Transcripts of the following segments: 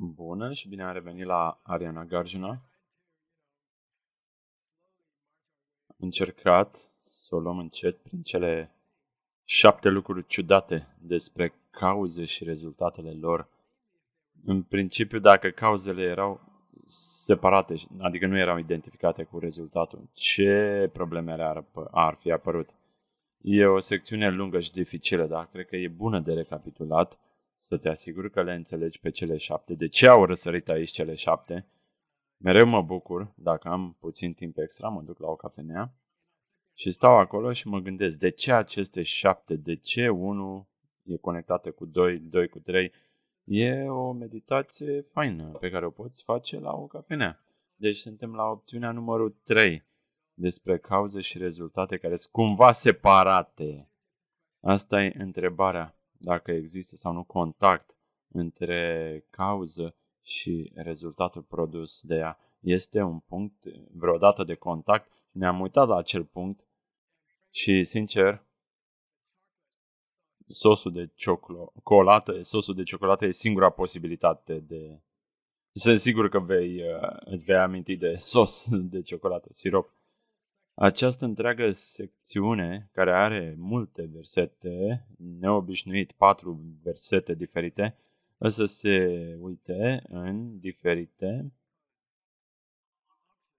Bună și bine am revenit la Ariana Garjuna. Am încercat să o luăm încet prin cele 7 lucruri ciudate despre cauze și rezultatele lor. În principiu, dacă cauzele erau separate, adică nu erau identificate cu rezultatul, ce probleme ar fi apărut? E o secțiune lungă și dificilă, dar cred că e bună de recapitulat să te asiguri că le înțelegi pe cele 7. De ce au răsărit aici cele 7? Mereu mă bucur, dacă am puțin timp extra, mă duc la o cafenea și stau acolo și mă gândesc de ce aceste 7, de ce 1 e conectată cu 2, 2 cu 3. E o meditație faină pe care o poți face la o cafenea. Deci suntem la opțiunea numărul 3 despre cauze și rezultate care sunt cumva separate. Asta e întrebarea, dacă există sau nu contact între cauză și rezultatul produs de ea. Este un punct vreodată de contact? Ne-am uitat la acel punct și, sincer, sosul de ciocolată e singura posibilitate de... Sunt sigur că îți vei aminti de sos de ciocolată, sirop. Această întreagă secțiune, care are multe versete, neobișnuit 4 versete diferite, o să se uite în diferite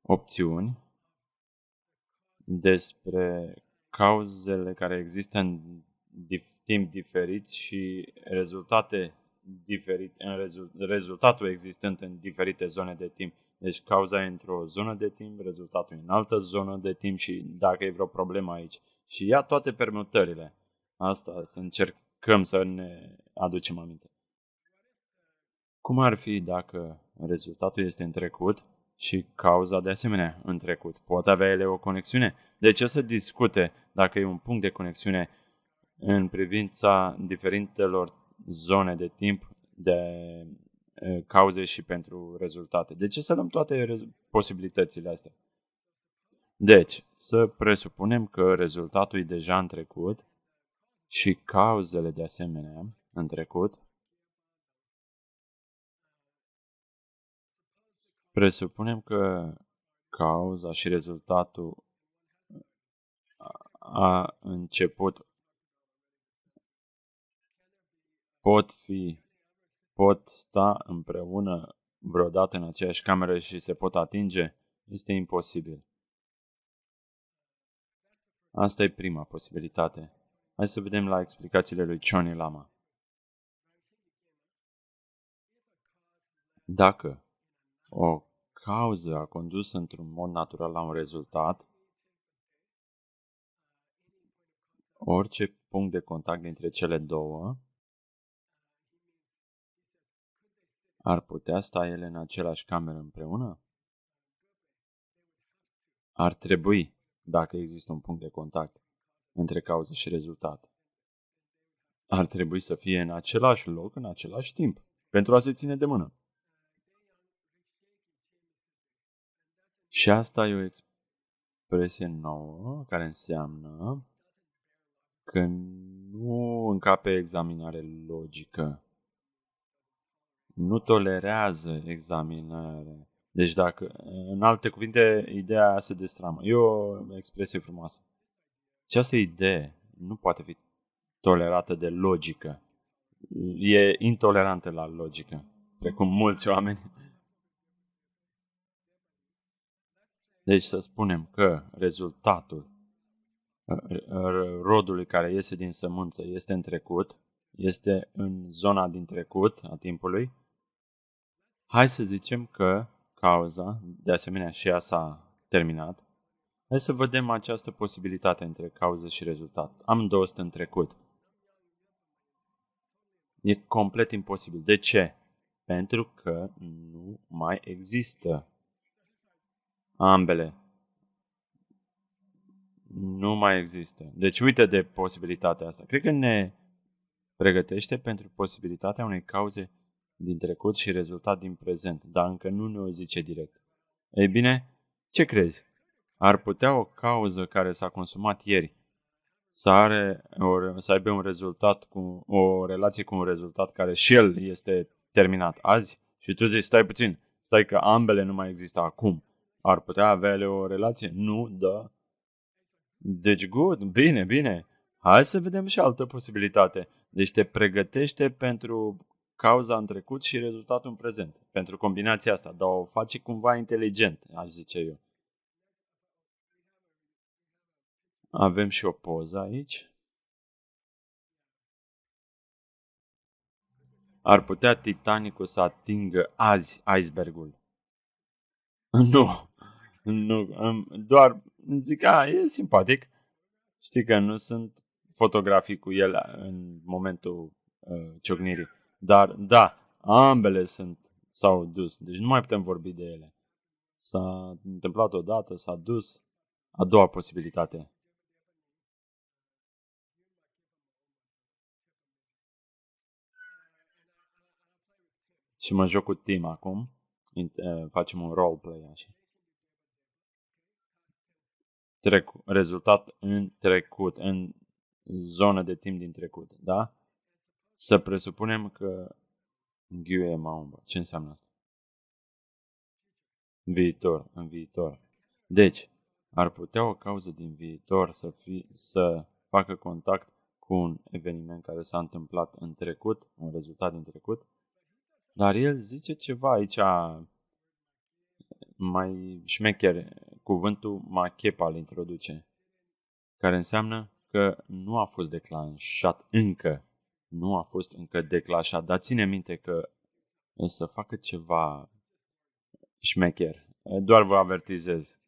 opțiuni despre cauzele care există în timp diferiți și rezultatul existent în diferite zone de timp. Deci cauza e într-o zonă de timp, rezultatul e în altă zonă de timp și dacă e vreo problemă aici. Și ia toate permutările. Asta să încercăm să ne aducem aminte. Cum ar fi dacă rezultatul este în trecut și cauza de asemenea în trecut? Pot avea ele o conexiune? De ce să discute dacă e un punct de conexiune în privința diferitelor zone de timp de cauze și pentru rezultate? De ce să luăm toate posibilitățile astea? Deci, să presupunem că rezultatul e deja în trecut și cauzele de asemenea în trecut. Presupunem că cauza și rezultatul a început, pot sta împreună vreodată în aceeași cameră și se pot atinge? Este imposibil. Asta e prima posibilitate. Hai să vedem la explicațiile lui Choni Lama. Dacă o cauză a condus într-un mod natural la un rezultat, orice punct de contact dintre cele două ar putea sta ele în același cameră împreună? Ar trebui, dacă există un punct de contact între cauză și rezultat. Ar trebui să fie în același loc, în același timp, pentru a se ține de mână. Și asta e o expresie nouă, care înseamnă că nu încape examinare logică. Nu tolerează examinare. Deci dacă, în alte cuvinte, ideea se destramă. E o expresie frumoasă. Această idee nu poate fi tolerată de logică. E intolerantă la logică, precum mulți oameni. Deci să spunem că rezultatul rodului care iese din sămânță este în trecut, este în zona din trecut a timpului. Hai să zicem că cauza, de asemenea și ea s-a terminat. Hai să vedem această posibilitate între cauză și rezultat. Amândouă sunt în trecut. E complet imposibil. De ce? Pentru că nu mai există. Ambele. Nu mai există. Deci uite de posibilitatea asta. Cred că ne pregătește pentru posibilitatea unei cauze din trecut și rezultat din prezent, dar încă nu ne o zice direct. Ei bine, ce crezi? Ar putea o cauză care s-a consumat ieri să aibă un rezultat o relație cu un rezultat care și el este terminat azi Și tu zici, stai puțin, stai că ambele nu mai există acum. Ar putea avea ele o relație? Nu, da. Deci, good, bine, bine. Hai să vedem și altă posibilitate. Deci te pregătește pentru cauza în trecut și rezultatul în prezent. Pentru combinația asta, dar o faci cumva inteligent, aș zice eu. Avem și o poză aici. Ar putea Titanicul să atingă azi icebergul? Nu, nu, doar zic, e simpatic. Știi că nu sunt fotografii cu el în momentul ciocnirii. Dar, da, ambele s-au dus. Deci nu mai putem vorbi de ele. S-a întâmplat odată, s-a dus. A doua posibilitate. Și mă joc cu Tim acum. Facem un roleplay așa. Rezultat în trecut, în zonă de timp din trecut, da? Să presupunem că ghiuie maumbă. Ce înseamnă asta? Viitor, în viitor. Deci, ar putea o cauză din viitor să facă contact cu un eveniment care s-a întâmplat în trecut, un rezultat din trecut, dar el zice ceva aici mai șmecher, cuvântul machepa îl introduce, care înseamnă că nu a fost declanșat încă, nu a fost încă declanșat, dar ține minte că să facă ceva șmecher, doar vă avertizez.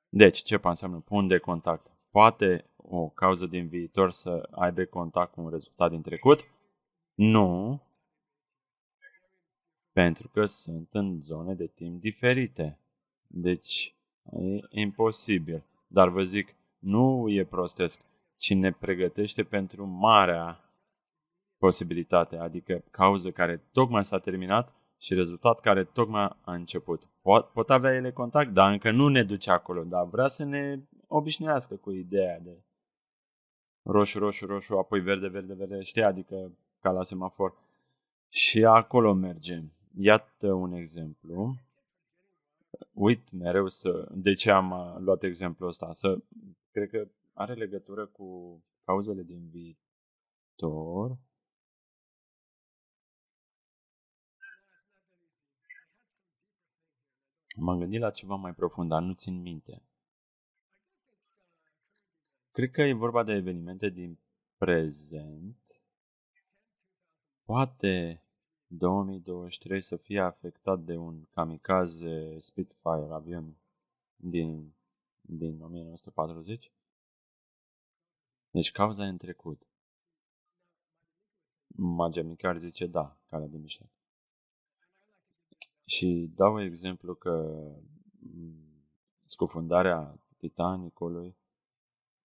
Deci, ce înseamnă punct de contact? Poate o cauză din viitor să aibă contact cu un rezultat din trecut? Nu, pentru că sunt în zone de timp diferite. Deci, e imposibil. Dar vă zic, nu e prostesc, ci ne pregătește pentru marea posibilitate, adică cauză care tocmai s-a terminat și rezultat care tocmai a început. Pot avea ele contact, dar încă nu ne duce acolo, dar vrea să ne obișnuiască cu ideea de roșu, roșu, roșu, apoi verde, verde, verde, știi, adică ca la semafor. Și acolo mergem. Iată un exemplu. Uit mereu de ce am luat exemplul ăsta. Cred că are legătură cu cauzele din viitor. M-am gândit la ceva mai profund, dar nu țin minte. Cred că e vorba de evenimente din prezent. Poate 2023 să fie afectat de un kamikaze Spitfire, avion din 1940. Deci cauza e în trecut. Magia mică ar zice da, calea de mijloc. Și dau exemplu că scufundarea Titanicului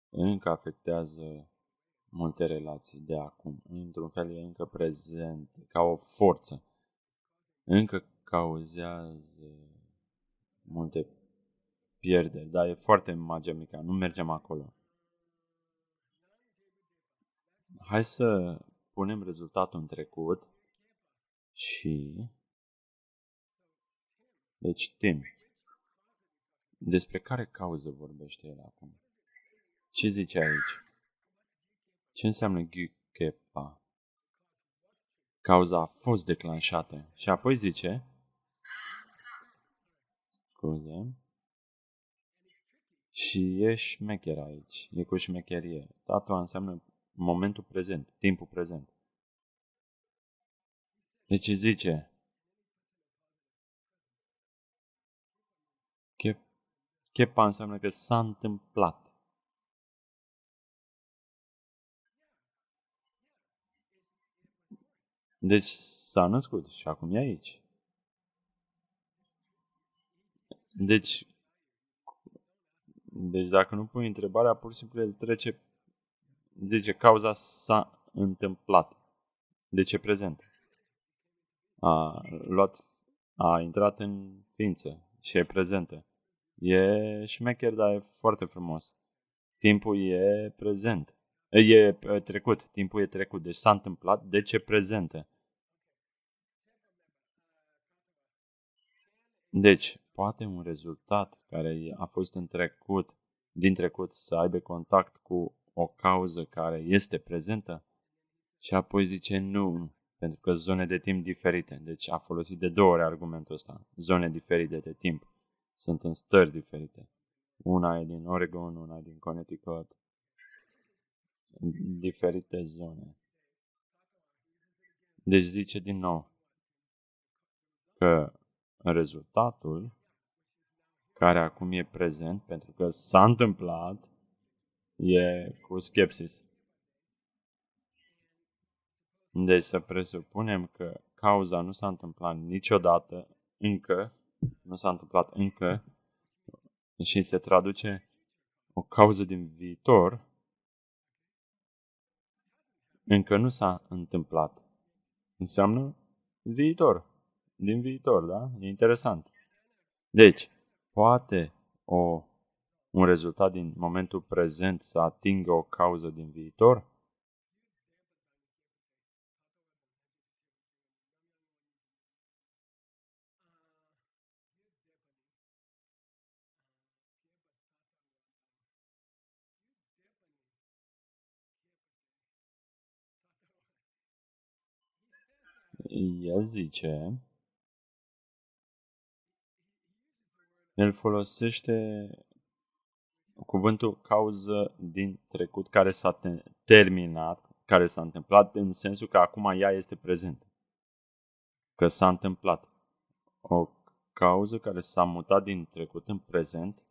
încă afectează multe relații de acum. Într-un fel e încă prezent, ca o forță. Încă cauzează multe pierderi, dar e foarte magia mică, nu mergem acolo. Hai să punem rezultatul în trecut și... Deci, Tim, despre care cauză vorbește el acum? Ce zice aici? Ce înseamnă Gyukepa? Cauza a fost declanșată. Și apoi zice... Scuze... Și e șmecher aici. E cu șmecherie. Tatua înseamnă momentul prezent, timpul prezent. Deci zice... Chepa înseamnă că s-a întâmplat. Deci s-a născut și acum e aici. Deci dacă nu pui întrebarea, pur și simplu el trece, zice, cauza s-a întâmplat. De ce prezent? A intrat în ființă și e prezentă. E șmecher, dar e foarte frumos. Timpul e prezent. E trecut. Timpul e trecut. Deci s-a întâmplat. De ce prezentă? Deci, poate un rezultat care a fost din trecut să aibă contact cu o cauză care este prezentă și apoi zice nu, pentru că zone de timp diferite. Deci a folosit de 2 ori argumentul ăsta. Zone diferite de timp. Sunt în stări diferite. Una e din Oregon, una e din Connecticut. Diferite zone. Deci zice din nou că rezultatul care acum e prezent, pentru că s-a întâmplat, e cu skepsis. Deci să presupunem că cauza nu s-a întâmplat niciodată, nu s-a întâmplat încă, și se traduce o cauză din viitor, încă nu s-a întâmplat. Înseamnă viitor. Din viitor, da? E interesant. Deci, poate un rezultat din momentul prezent să atingă o cauză din viitor? El zice, el folosește cuvântul cauză din trecut care s-a terminat, care s-a întâmplat în sensul că acum ea este prezentă. Că s-a întâmplat. O cauză care s-a mutat din trecut în prezent,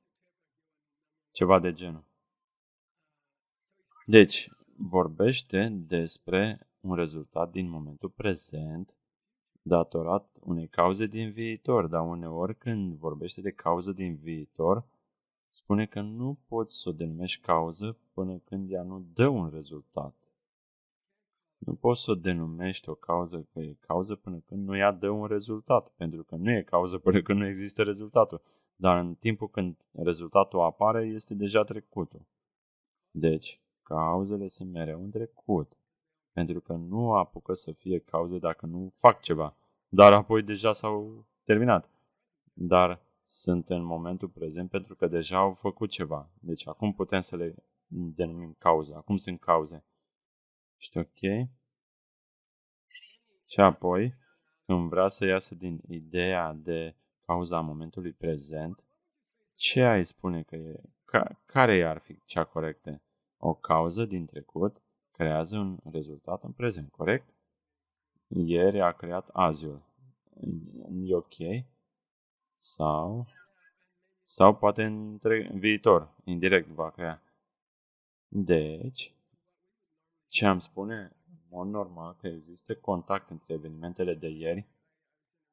ceva de genul. Deci, vorbește despre un rezultat din momentul prezent datorat unei cauze din viitor, dar uneori când vorbește de cauză din viitor, spune că nu poți să o denumești cauză până când ea nu dă un rezultat. Nu poți să o denumești o cauză că e cauză până când nu ea dă un rezultat, pentru că nu e cauză până când nu există rezultatul. Dar în timpul când rezultatul apare, este deja trecutul. Deci, cauzele sunt mereu în trecut, pentru că nu apucă să fie cauze dacă nu fac ceva, dar apoi deja s-au terminat. Dar sunt în momentul prezent pentru că deja au făcut ceva. Deci acum putem să le denumim cauze. Acum sunt cauze. Și ok? Și apoi, când vrea să iasă din ideea de cauza momentului prezent, ce ai spune că e? Care ar fi cea corectă? O cauză din trecut creează un rezultat în prezent, corect? Ieri a creat aziul. E ok? Sau poate în viitor, indirect va crea. Deci, ce am spune? În mod normal că există contact între evenimentele de ieri.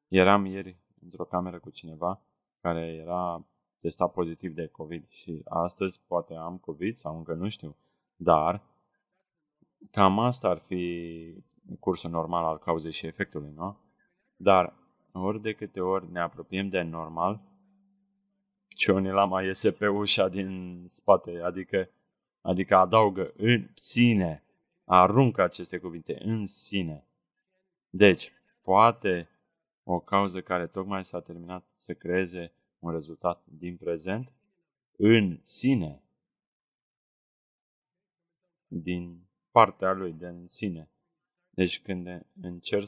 Eram ieri într-o cameră cu cineva care era testat pozitiv de COVID și astăzi poate am COVID sau încă nu știu. Dar cam asta ar fi cursul normal al cauzei și efectului, nu? Dar ori de câte ori ne apropiem de normal, Cioni Lama iese pe ușa din spate, adică adaugă în sine, aruncă aceste cuvinte în sine. Deci, poate o cauză care tocmai s-a terminat să creeze un rezultat din prezent în sine, din partea lui, din sine. Deci când încerci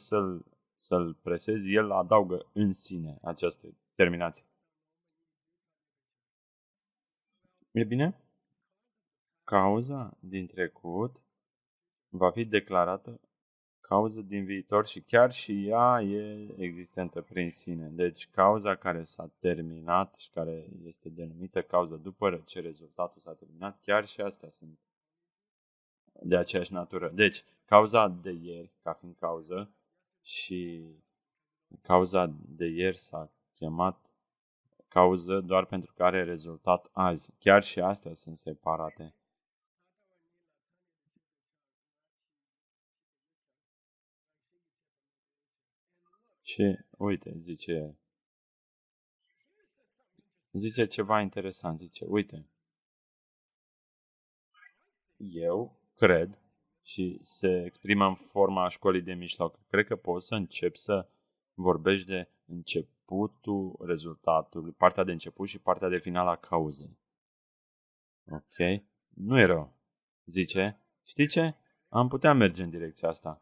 să-l presezi, el adaugă în sine această terminație. E bine? Cauza din trecut va fi declarată cauză din viitor și chiar și ea e existentă prin sine. Deci cauza care s-a terminat și care este denumită cauză după ce rezultatul s-a terminat, chiar și astea sunt de aceeași natură. Deci cauza de ieri ca fiind cauză și cauza de ieri s-a chemat cauză doar pentru că are rezultat azi. Chiar și astea sunt separate. Și uite, zice ceva interesant, zice, uite, eu cred și se exprimă în forma școlii de mijloc. Cred că poți să începi să vorbești de începutul rezultatului, partea de început și partea de final a cauzei. Ok? Nu e rău. Zice, știi ce? Am putea merge în direcția asta.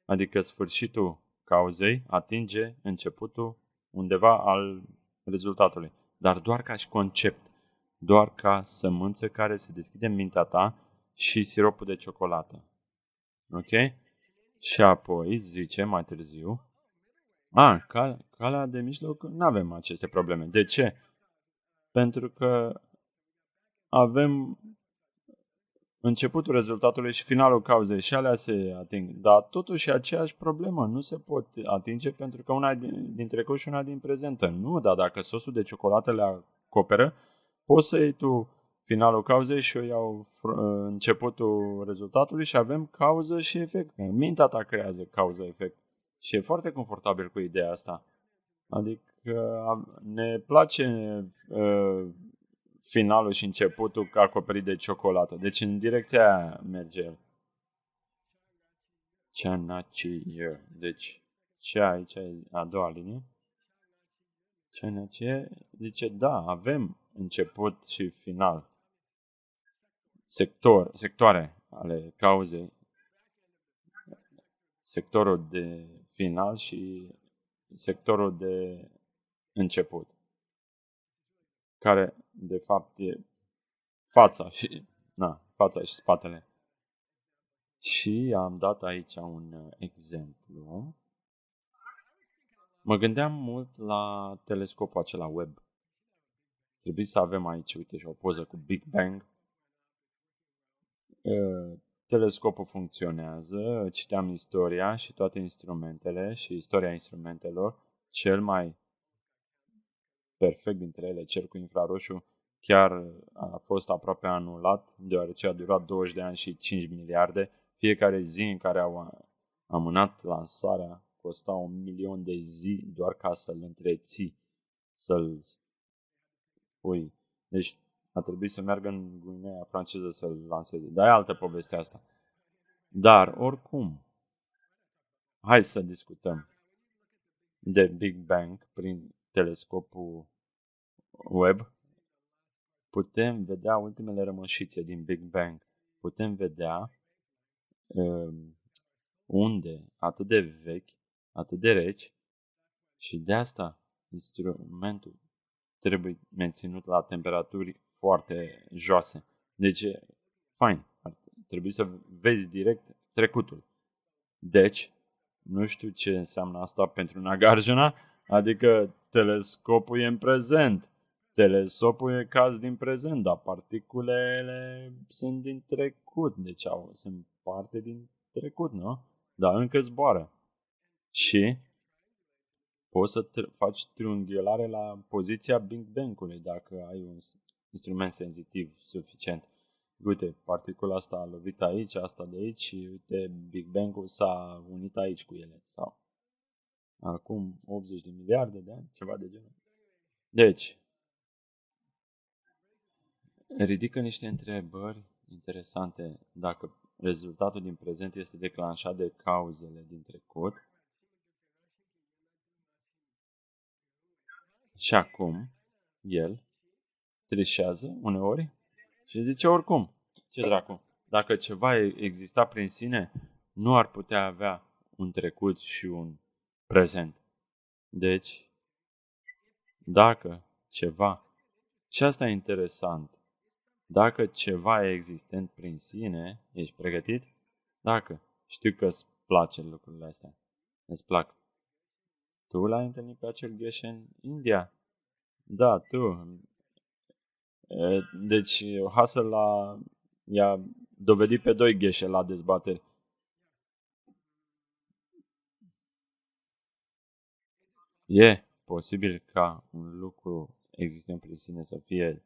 Adică sfârșitul cauzei atinge începutul undeva al rezultatului. Dar doar ca și concept. Doar ca sămânță care se deschide în mintea ta și siropul de ciocolată. Ok? Și apoi zice mai târziu, calea de mijloc nu avem aceste probleme. De ce? Pentru că avem începutul rezultatului și finalul cauzei și alea se ating. Dar totuși e aceeași problemă. Nu se pot atinge pentru că una din trecut și una din prezentă. Nu, dar dacă sosul de ciocolată le acoperă, poți să iei tu finalul cauzei și eu iau începutul rezultatului și avem cauză și efect. Mintea ta creează cauză-efect. Și e foarte confortabil cu ideea asta. Adică ne place finalul și începutul acoperit de ciocolată. Deci în direcția aia merge el. Chanachie. Deci ce aici e a doua linie? Chanachie zice da, avem început și final. Sectoare ale cauzei. Sectorul de final și sectorul de început. Care de fapt e fața și spatele. Și am dat aici un exemplu. Mă gândeam mult la telescopul acela Webb. Trebuie să avem aici, uite, și o poză cu Big Bang. Telescopul funcționează, citeam istoria și toate instrumentele și istoria instrumentelor. Cel mai perfect dintre ele, cel cu infraroșu, chiar a fost aproape anulat, deoarece a durat 20 de ani și 5 miliarde. Fiecare zi în care au amânat lansarea costa 1.000.000 de zi doar ca să-l întreții, să-l pui. Deci a trebuit să meargă în Guinea franceză să-l lanseze. Dar e altă poveste asta. Dar, oricum, hai să discutăm de Big Bang prin telescopul Webb. Putem vedea ultimele rămășițe din Big Bang. Putem vedea unde atât de vechi, atât de reci și de asta instrumentul trebuie menținut la temperaturi foarte joase. Deci, fain, trebuie să vezi direct trecutul. Deci, nu știu ce înseamnă asta pentru Nagarjuna, adică telescopul e în prezent. Telescopul e caz din prezent, dar particulele sunt din trecut, deci sunt parte din trecut, nu? Dar încă zboară. Și poți să faci triunghiulare la poziția Big Bang-ului dacă ai un instrument senzitiv suficient. Uite, particula asta a lovit aici, asta de aici și uite, Big Bang-ul s-a unit aici cu ele. Sau acum 80 de miliarde de ani, ceva de genul. Deci, ridică niște întrebări interesante dacă rezultatul din prezent este declanșat de cauzele din trecut. Și acum, el trișează uneori și zice oricum, ce dracu, dacă ceva exista prin sine, nu ar putea avea un trecut și un prezent. Deci, dacă ceva, și asta e interesant, dacă ceva e existent prin sine, ești pregătit? Dacă știu că îți place lucrurile astea, îți plac. Tu l-ai întâlnit pe acel gheșe în India? Da, tu. Deci Husserl i-a dovedit pe 2 gheșe la dezbateri. E posibil ca un lucru existent prin sine să fie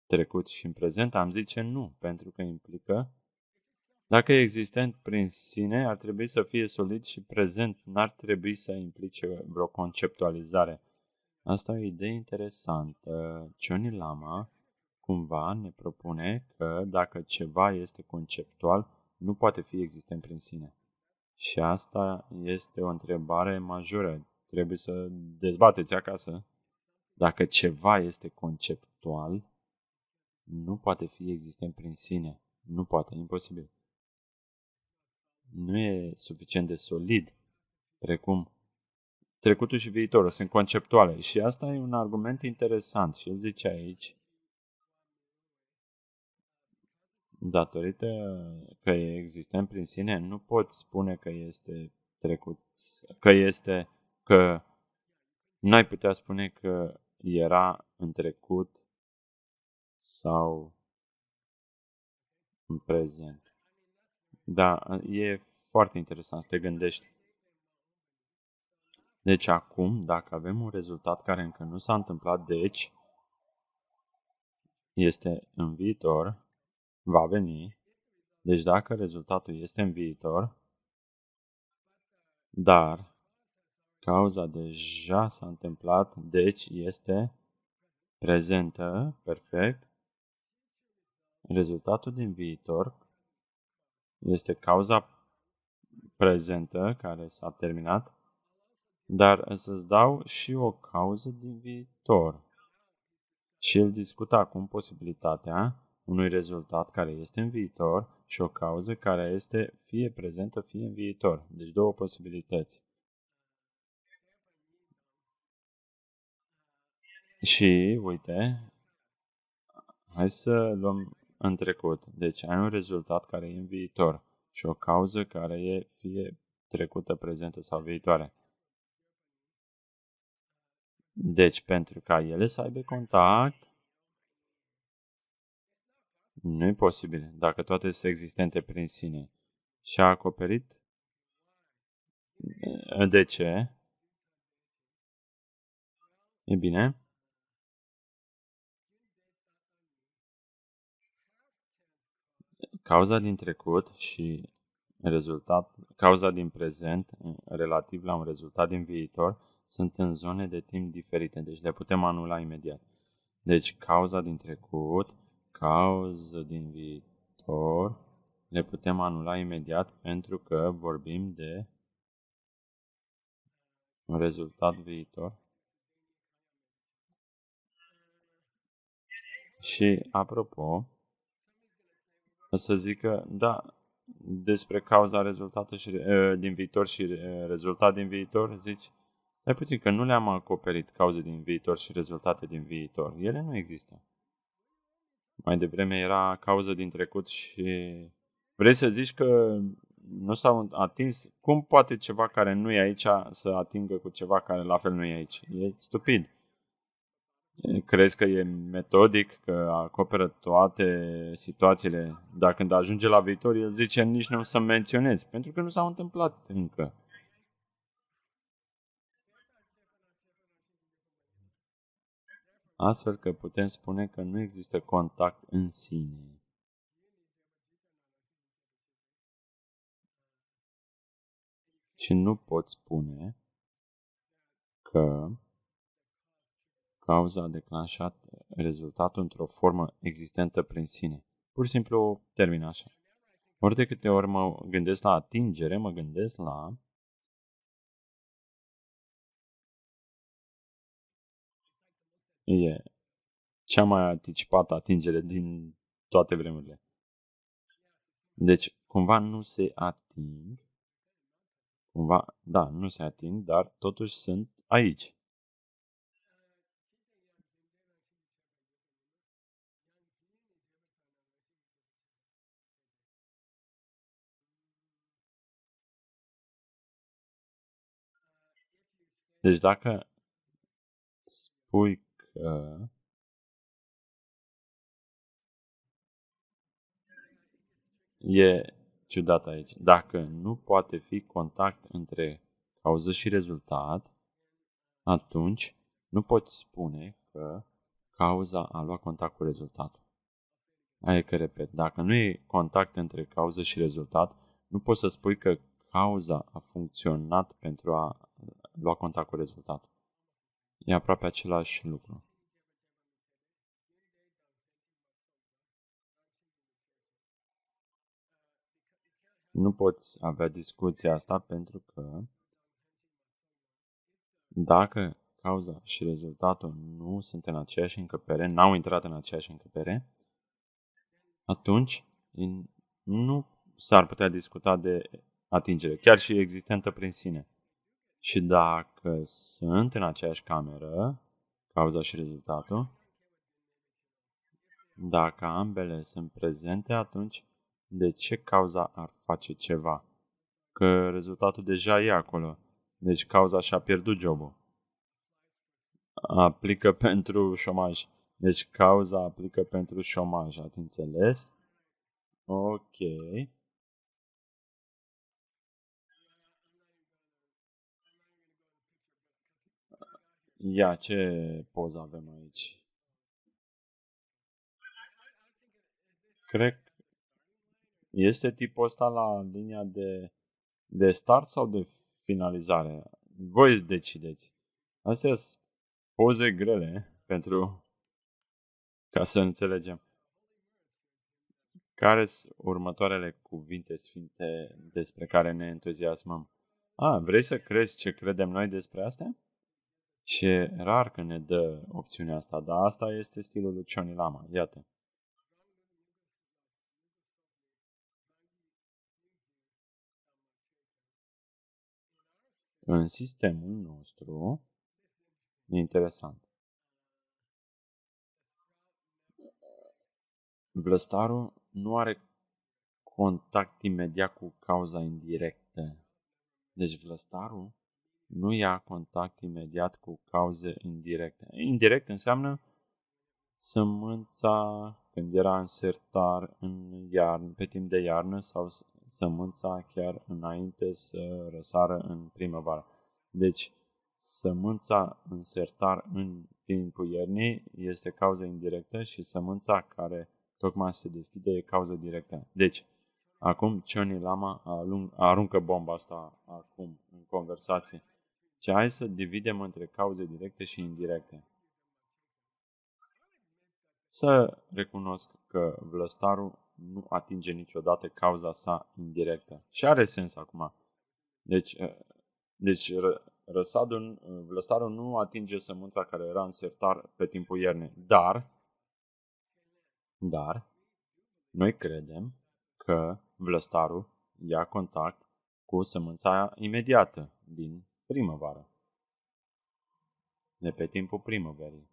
trecut și în prezent? Am zice nu, pentru că implică. Dacă e existent prin sine, ar trebui să fie solid și prezent, n-ar trebui să implice vreo conceptualizare. Asta e o idee interesantă. Johnny Lama cumva ne propune că dacă ceva este conceptual, nu poate fi existent prin sine. Și asta este o întrebare majoră. trebuie să dezbateți acasă. Dacă ceva este conceptual, nu poate fi existent prin sine. Nu poate, imposibil. Nu e suficient de solid, precum trecutul și viitorul. Sunt conceptuale. Și asta e un argument interesant. Și el zice aici, datorită că e existent prin sine, nu pot spune că este trecut, că n-ai putea spune că era în trecut sau în prezent. Da, e foarte interesant să te gândești. Deci acum, dacă avem un rezultat care încă nu s-a întâmplat, deci este în viitor, va veni. Deci dacă rezultatul este în viitor, dar cauza deja s-a întâmplat, deci este prezentă, perfect. Rezultatul din viitor este cauza prezentă care s-a terminat, dar să-ți dau și o cauză din viitor. Și el discută acum posibilitatea unui rezultat care este în viitor și o cauză care este fie prezentă, fie în viitor. Deci două posibilități. Și, uite, hai să luăm în trecut. Deci ai un rezultat care e în viitor și o cauză care e fie trecută, prezentă sau viitoare. Deci, pentru ca ele să aibă contact, nu e posibil dacă toate sunt existente prin sine. Și a acoperit. De ce? E bine. Cauza din trecut și cauza din prezent relativ la un rezultat din viitor sunt în zone de timp diferite, deci le putem anula imediat. Deci cauza din trecut, cauza din viitor, le putem anula imediat pentru că vorbim de un rezultat viitor. Și apropo, o să zic că, da, despre cauza rezultatului din viitor și rezultat din viitor, zici, stai puțin că nu le-am acoperit cauze din viitor și rezultate din viitor. Ele nu există. Mai devreme era cauză din trecut și vrei să zici că nu s-au atins? Cum poate ceva care nu e aici să atingă cu ceva care la fel nu e aici? E stupid. Crezi că e metodic, că acoperă toate situațiile, dar când ajunge la viitor, el zice nici nu să menționezi, pentru că nu s-au întâmplat încă. Astfel că putem spune că nu există contact în sine. Și nu pot spune că cauza a declanșat rezultatul într-o formă existentă prin sine. Pur și simplu termin așa. Ori de câte ori mă gândesc la atingere, mă gândesc la e cea mai anticipată atingere din toate vremurile. Deci, cumva nu se ating, nu se ating, dar totuși sunt aici. Deci dacă spui că e ciudat aici, dacă nu poate fi contact între cauză și rezultat, atunci nu poți spune că cauza a luat contact cu rezultatul. Aia e că repet, dacă nu e contact între cauză și rezultat, nu poți să spui că cauza a funcționat pentru a lua contact cu rezultatul. E aproape același lucru. Nu poți avea discuția asta pentru că Dacă cauza și rezultatul nu sunt în aceeași încăpere, n-au intrat în aceeași încăpere, atunci nu s-ar putea discuta de atingere, chiar și existentă prin sine. Și dacă sunt în aceeași cameră, cauza și rezultatul, dacă ambele sunt prezente, atunci de ce cauza ar face ceva? Că rezultatul deja e acolo. Deci cauza și-a pierdut jobul. Aplică pentru șomaj. Deci cauza aplică pentru șomaj. Ați înțeles? Ok. Ia, ce poză avem aici? Cred că este tipul ăsta la linia de start sau de finalizare? Voi decideți. Astea sunt poze grele pentru ca să înțelegem. Care sunt următoarele cuvinte sfinte despre care ne entuziasmăm? Vrei să crezi ce credem noi despre astea? Și e rar că ne dă opțiunea asta, dar asta este stilul lui Cioni Lama. Iată. În sistemul nostru, e interesant, vlăstarul nu are contact imediat cu cauza indirectă. Deci vlăstarul nu ia contact imediat cu cauze indirecte. Indirect înseamnă sămânța când era în sertar în iarnă, pe timp de iarnă sau sămânța chiar înainte să răsară în primăvară. Deci sămânța în sertar în timpul iernii este cauză indirectă și sămânța care tocmai se deschide e cauză directă. Deci, acum Cioni Lama aruncă bomba asta acum în conversație. Ce hai să dividem între cauze directe și indirecte. Să recunosc că vlăstarul nu atinge niciodată cauza sa indirectă. Și are sens acum. Deci vlăstarul nu atinge sămânța care era în sertar pe timpul iernii. Dar, noi credem că vlăstarul ia contact cu sămânța imediată din primăvară. De pe timpul primăverii.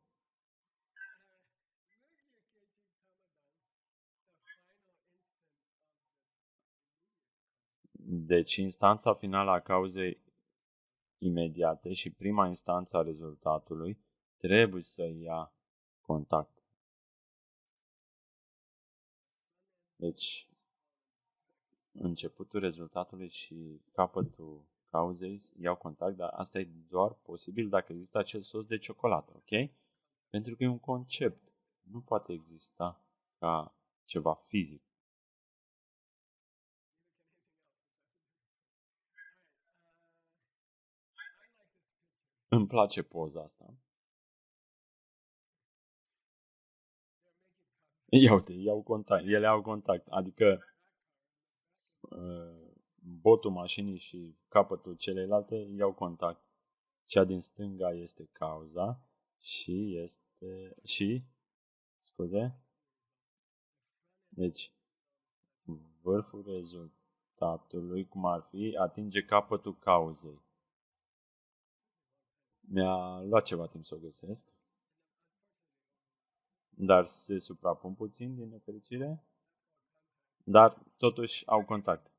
Deci instanța finală a cauzei imediate și prima instanță a rezultatului trebuie să ia contact. Deci, începutul rezultatului și capătul cauzei iau contact, dar asta e doar posibil dacă există acel sos de ciocolată, ok? Pentru că e un concept. Nu poate exista ca ceva fizic. Îmi place poza asta. Ia uite, iau contact. Ele au contact. Adică botul mașinii și capătul celelalte iau contact. Cea din stânga este cauza scuze, deci vârful rezultatului, cum ar fi, atinge capătul cauzei. Mi-a luat ceva timp să o găsesc, dar se suprapun puțin din nefericire, dar totuși au contact.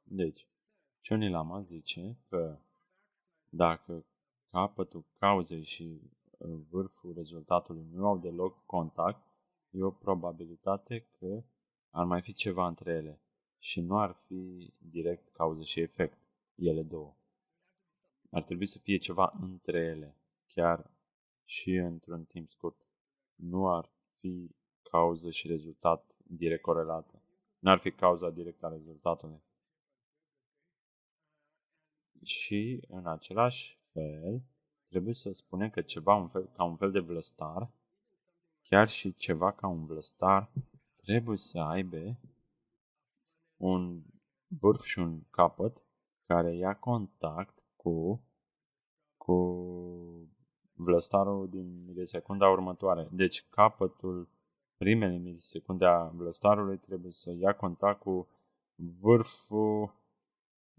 Deci, Cioni Lama zice că dacă capătul cauzei și vârful rezultatului nu au deloc contact, e o probabilitate că ar mai fi ceva între ele și nu ar fi direct cauză și efect, ele două. Ar trebui să fie ceva între ele, chiar și într-un timp scurt. Nu ar fi cauză și rezultat direct corelate. N-ar fi cauza directă a rezultatului. Și, în același fel, trebuie să spunem că ceva ca un fel de vlăstar, chiar și ceva ca un vlăstar trebuie să aibă un vârf și un capăt care ia contact cu vlăstarul din milisecunda următoare. Deci capătul primele milisecunde a vlăstarului trebuie să ia contact cu vârful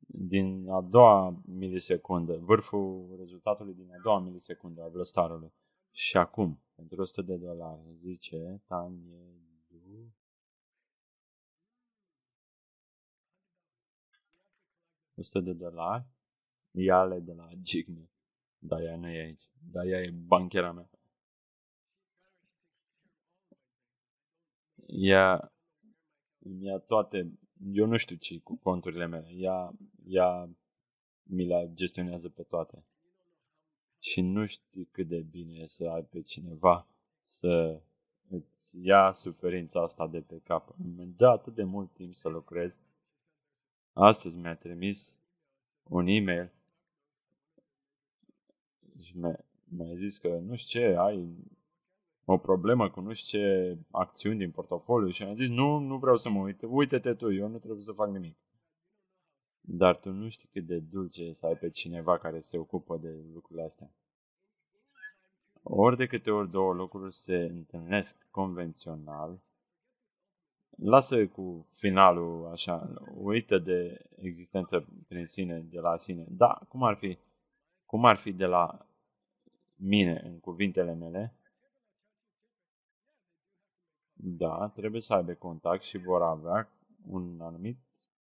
din a doua milisecundă, vârful rezultatului din a doua milisecundă a vlăstarului. Și acum, pentru $100, zice Taniedu, $100, ia-le de la Gigme. Dar ea nu e aici. Dar ea e banchera mea. Ea îmi ia toate. Eu nu știu ce cu conturile mele. Ea mi le gestionează pe toate. Și nu știu cât de bine e să ai pe cineva să îți ia suferința asta de pe cap. Îmi dă atât de mult timp să lucrez. Astăzi mi-a trimis un e-mail și mi-a zis că nu știu ce, ai o problemă cu nu știu ce acțiuni din portofoliu și am zis nu vreau să mă uit, uite-te tu, eu nu trebuie să fac nimic. Dar tu nu știi cât de dulce e să ai pe cineva care se ocupă de lucrurile astea. Ori de câte ori două lucruri se întâlnesc convențional, lasă cu finalul așa, uită de existență prin sine, de la sine. Da, cum ar fi de la mine, în cuvintele mele, da, trebuie să aibă contact și vor avea un anumit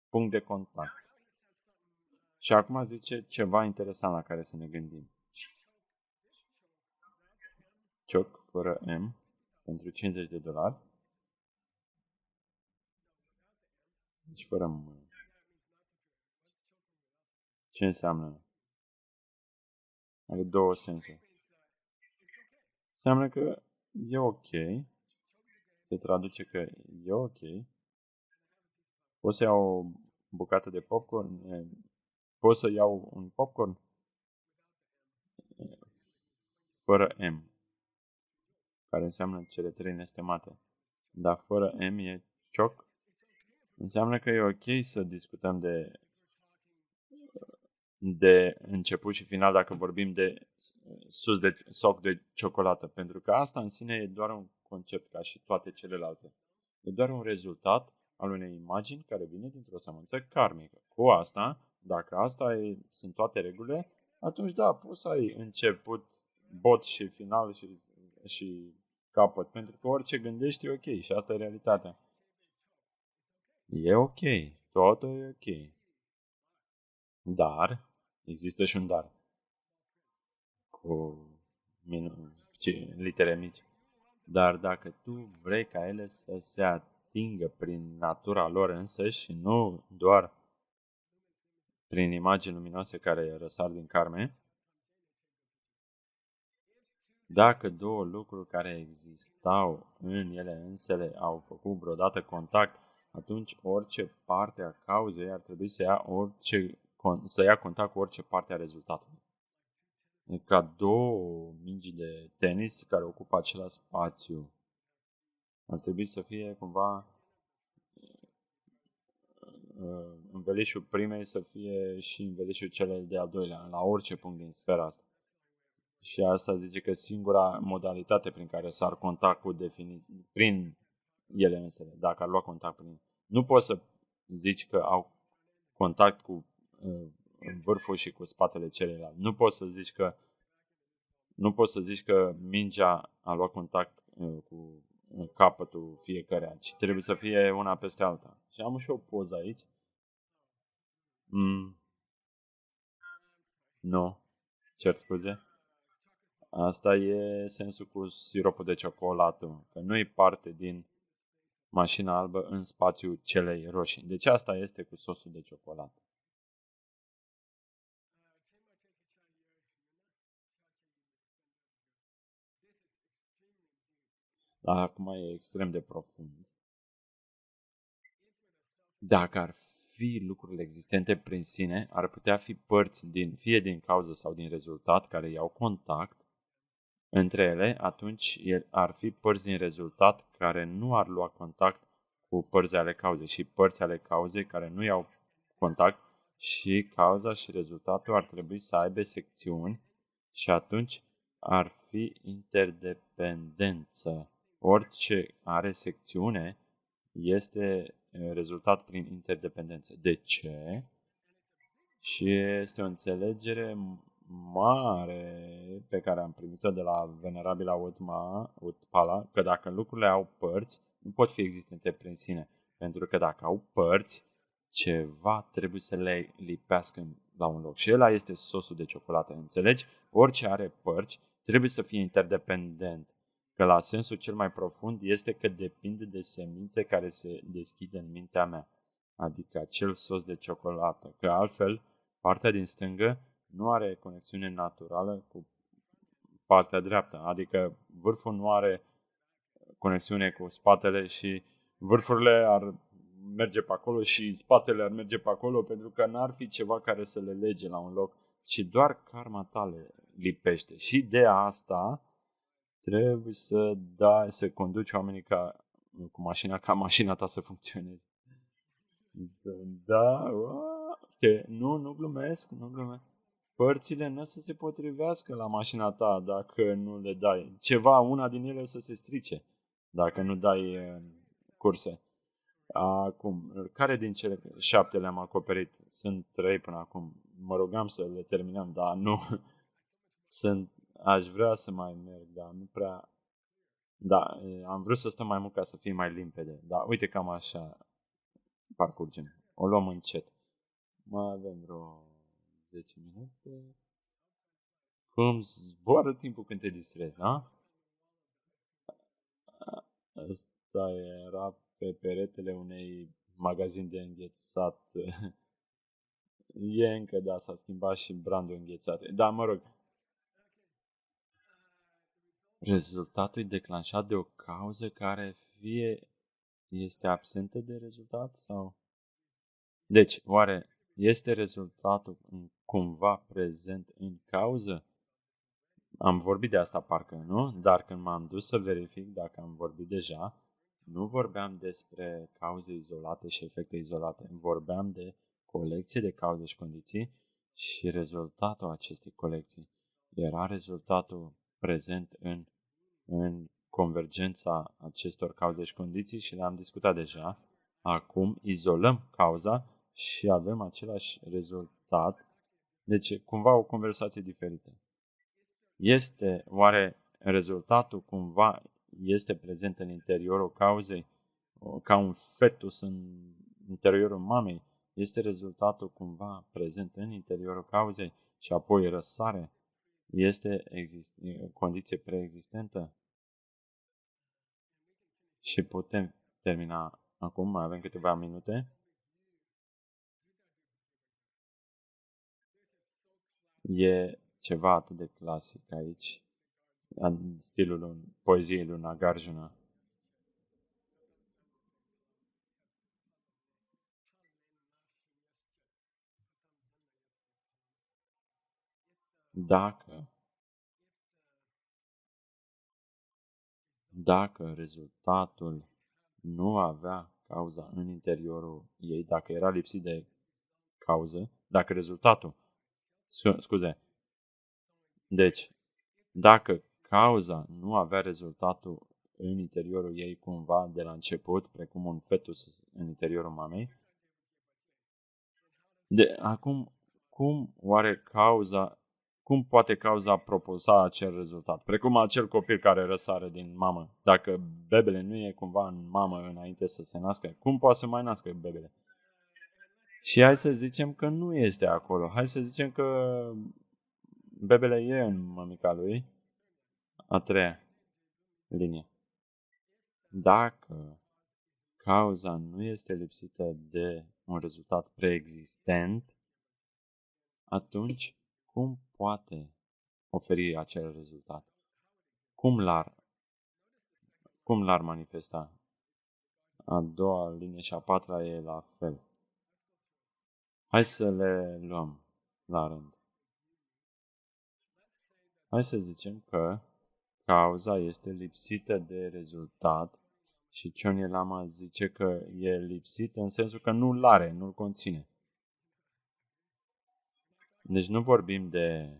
punct de contact. Și acum zice ceva interesant la care să ne gândim. Cioc fără M pentru $50. Deci fără M. Ce înseamnă? Are două sensuri. Înseamnă că e ok. Se traduce că e ok. Pot să iau o bucată de popcorn? Pot să iau un popcorn? Fără M. Care înseamnă cele trei nestemate. Dar fără M e cioc. Înseamnă că e ok să discutăm de început și final dacă vorbim de soc de ciocolată. Pentru că asta în sine e doar un concept ca și toate celelalte. E doar un rezultat al unei imagini care vine dintr-o sămânță karmică. Cu asta, dacă sunt toate regulile, atunci da, poți să ai început, bot și final și capăt. Pentru că orice gândești e ok și asta e realitatea. E ok, totul e ok. Dar, există și un dar. Cu litere mici. Dar dacă tu vrei ca ele să se atingă prin natura lor însăși și nu doar prin imagini luminoase care răsar din carne, dacă două lucruri care existau în ele însele au făcut vreodată contact, atunci orice parte a cauzei ar trebui să ia contact cu orice parte a rezultatului. Ca două mingi de tenis care ocupă același spațiu. Ar trebui să fie cumva învelișul primei să fie și învelișul celei de-al doilea, la orice punct din sfera asta. Și asta zice că singura modalitate prin care s-ar contact cu prin ele însele, dacă ar lua contact prin. Nu poți să zici că au contact cu vârful și cu spatele celuilalt. Nu poți să zici că mingea a luat contact cu capătul fiecăreia, ci trebuie să fie una peste alta. Și am și o poză aici. Nu, cer scuze. Asta e sensul cu siropul de ciocolată, că nu e parte din mașina albă în spațiul celei roșii. Deci asta este cu sosul de ciocolată. Dar acum e extrem de profund. Dacă ar fi lucrurile existente prin sine, ar putea fi părți fie din cauză sau din rezultat care iau contact între ele, atunci ar fi părți din rezultat care nu ar lua contact cu părți ale cauzei și părți ale cauzei care nu iau contact și cauza și rezultatul ar trebui să aibă secțiuni și atunci ar fi interdependență. Orice are secțiune este rezultat prin interdependență. De ce? Și este o înțelegere mare pe care am primit-o de la venerabila Utpala, că dacă lucrurile au părți, nu pot fi existente prin sine. Pentru că dacă au părți, ceva trebuie să le lipească la un loc. Și ăla este sosul de ciocolată, înțelegi? Orice are părți trebuie să fie interdependent. Că la sensul cel mai profund este că depinde de semințe care se deschid în mintea mea. Adică acel sos de ciocolată. Că altfel, partea din stângă nu are conexiune naturală cu partea dreaptă. Adică vârful nu are conexiune cu spatele și vârfurile ar merge pe acolo și spatele ar merge pe acolo pentru că n-ar fi ceva care să le lege la un loc, ci doar karma ta le lipește. Și de asta trebuie să conduci oamenii cu mașina ca mașina ta să funcționeze. Da, ok. Nu glumesc. Părțile nu să se potrivească la mașina ta dacă nu le dai. Una din ele să se strice dacă nu dai curse. Acum, care din cele 7 le-am acoperit? Sunt 3 până acum. Mă rugam să le terminăm, dar nu. Aș vrea să mai merg, dar nu prea. Da, am vrut să stăm mai mult ca să fie mai limpede. Dar uite cam așa parcurgem. O luăm încet. Mai avem vreo 10 minute. Cum zboară timpul când te distrezi, da? Asta era pe peretele unei magazin de înghețat. E încă, da, s-a schimbat și brandul înghețat. Da, mă rog. Rezultatul e declanșat de o cauză care fie este absentă de rezultat sau... Deci, oare este rezultatul cumva prezent în cauză? Am vorbit de asta parcă, nu? Dar când m-am dus să verific dacă am vorbit deja, nu vorbeam despre cauze izolate și efecte izolate. Vorbeam de colecție de cauze și condiții și rezultatul acestei colecții. Era rezultatul prezent în convergența acestor cauze și condiții și le-am discutat deja. Acum izolăm cauza și avem același rezultat. Deci, cumva o conversație diferită. Este oare rezultatul cumva este prezent în interiorul cauzei, ca un fetus în interiorul mamei? Este rezultatul cumva prezent în interiorul cauzei și apoi răsare? Este condiție preexistentă? Și putem termina acum, mai avem câteva minute. E ceva atât de clasic aici, în stilul poeziei lui Nagarjuna. Dacă rezultatul nu avea cauza în interiorul ei, dacă era lipsit de cauză, dacă rezultatul, deci, dacă cauza nu avea rezultatul în interiorul ei cumva de la început, precum un fetus în interiorul mamei, acum, cum poate cauza proposa acel rezultat? Precum acel copil care răsare din mamă. Dacă bebele nu e cumva în mamă înainte să se nască, cum poate să mai nască bebele? Și hai să zicem că nu este acolo. Hai să zicem că bebele e în mămica lui. A treia linie. Dacă cauza nu este lipsită de un rezultat preexistent, atunci cum poate oferi acel rezultat? Cum l-ar manifesta? A doua linie și a patra e la fel. Hai să le luăm la rând. Hai să zicem că cauza este lipsită de rezultat și Chonye Lama zice că e lipsit în sensul că nu-l are, nu-l conține. Deci nu vorbim de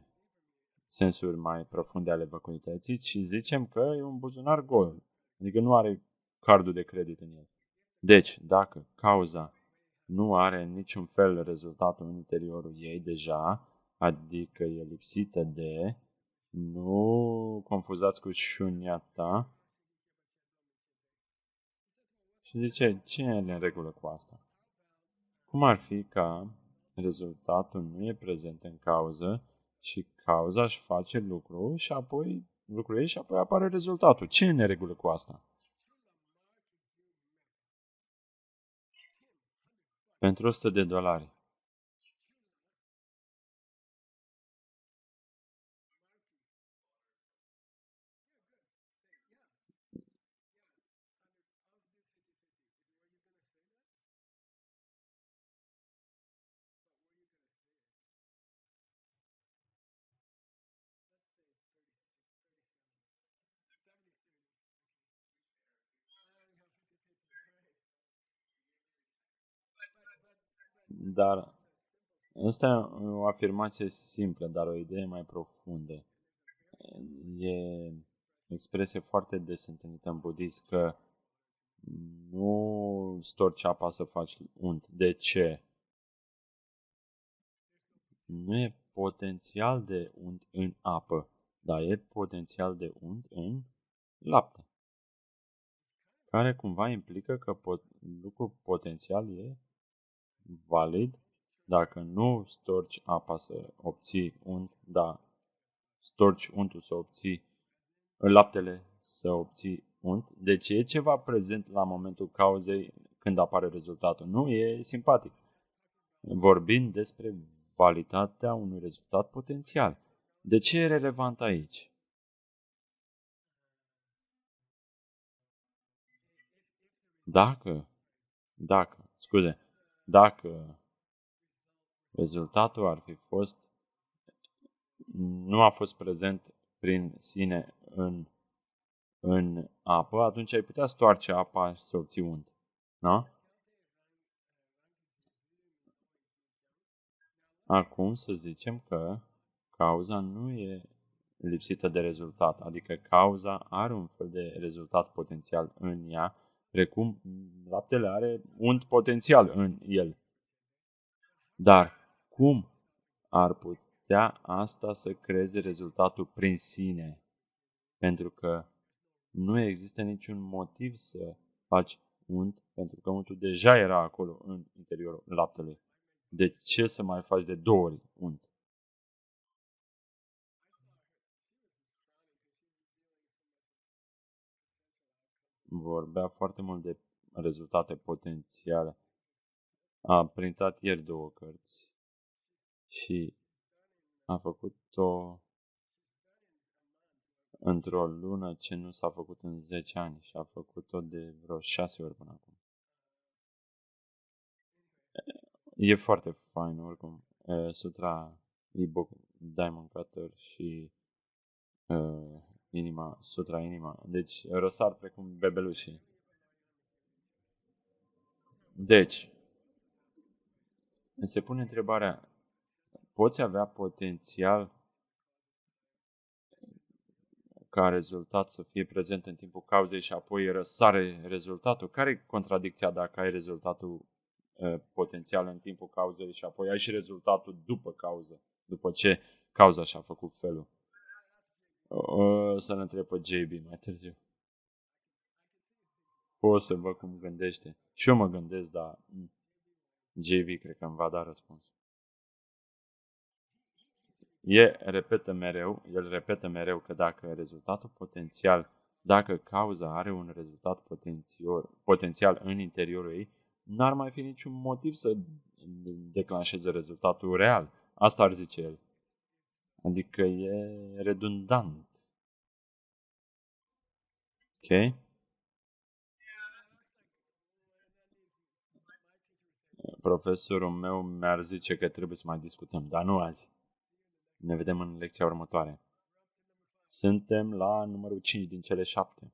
sensuri mai profunde ale vacuității, ci zicem că e un buzunar gol, adică nu are cardul de credit în el. Deci, dacă cauza nu are în niciun fel rezultatul în interiorul ei deja, adică e lipsită de, nu confuzați cu shunyata. Și zice, ce e în regulă cu asta? Cum ar fi ca rezultatul nu e prezent în cauză și cauza își face lucrul și apoi apare rezultatul. Ce e în regulă cu asta? Pentru $100. Dar asta e o afirmație simplă, dar o idee mai profundă. E o expresie foarte des întâlnită în budism că nu storci apa să faci unt. De ce? Nu e potențial de unt în apă, dar e potențial de unt în lapte. Care cumva implică că lucrul potențial e valid dacă nu storci apa să obții unt, dar storci untul să obții laptele să obții unt. Deci e ceva prezent la momentul cauzei când apare rezultatul. Nu e simpatic. Vorbind despre validitatea unui rezultat potențial. De ce e relevant aici? Dacă rezultatul ar fi fost, nu a fost prezent prin sine în apă, atunci ai putea stoarce apa și să obții unt. Da? Acum să zicem că cauza nu e lipsită de rezultat, adică cauza are un fel de rezultat potențial în ea, precum laptele are unt potențial în el. Dar cum ar putea asta să creeze rezultatul prin sine? Pentru că nu există niciun motiv să faci unt, pentru că untul deja era acolo în interiorul laptelui. De ce să mai faci de 2 ori unt? Vorbea foarte mult de rezultate potențiale. A printat ieri 2 cărți și a făcut-o într-o lună ce nu s-a făcut în 10 ani și a făcut-o de vreo 6 ori până acum. E foarte fain oricum. Sutra, e-book, Diamond Cutter și Sutra Inima. Deci răsar precum bebelușii. Deci, se pune întrebarea, poți avea potențial ca rezultat să fie prezent în timpul cauzei și apoi răsare rezultatul? Care e contradicția dacă ai rezultatul potențial în timpul cauzei și apoi ai și rezultatul după cauză, după ce cauza și-a făcut felul? Să-l întreb pe JB mai târziu. Pot să văd cum gândește. Și eu mă gândesc, dar JB cred că îmi va da răspuns. El repetă mereu că dacă rezultatul potențial, dacă cauza are un rezultat potențial în interiorul ei, n-ar mai fi niciun motiv să declanșeze rezultatul real. Asta ar zice el. Adică e redundant. Ok? Profesorul meu mi-ar zice că trebuie să mai discutăm, dar nu azi. Ne vedem în lecția următoare. Suntem la numărul 5 din cele 7.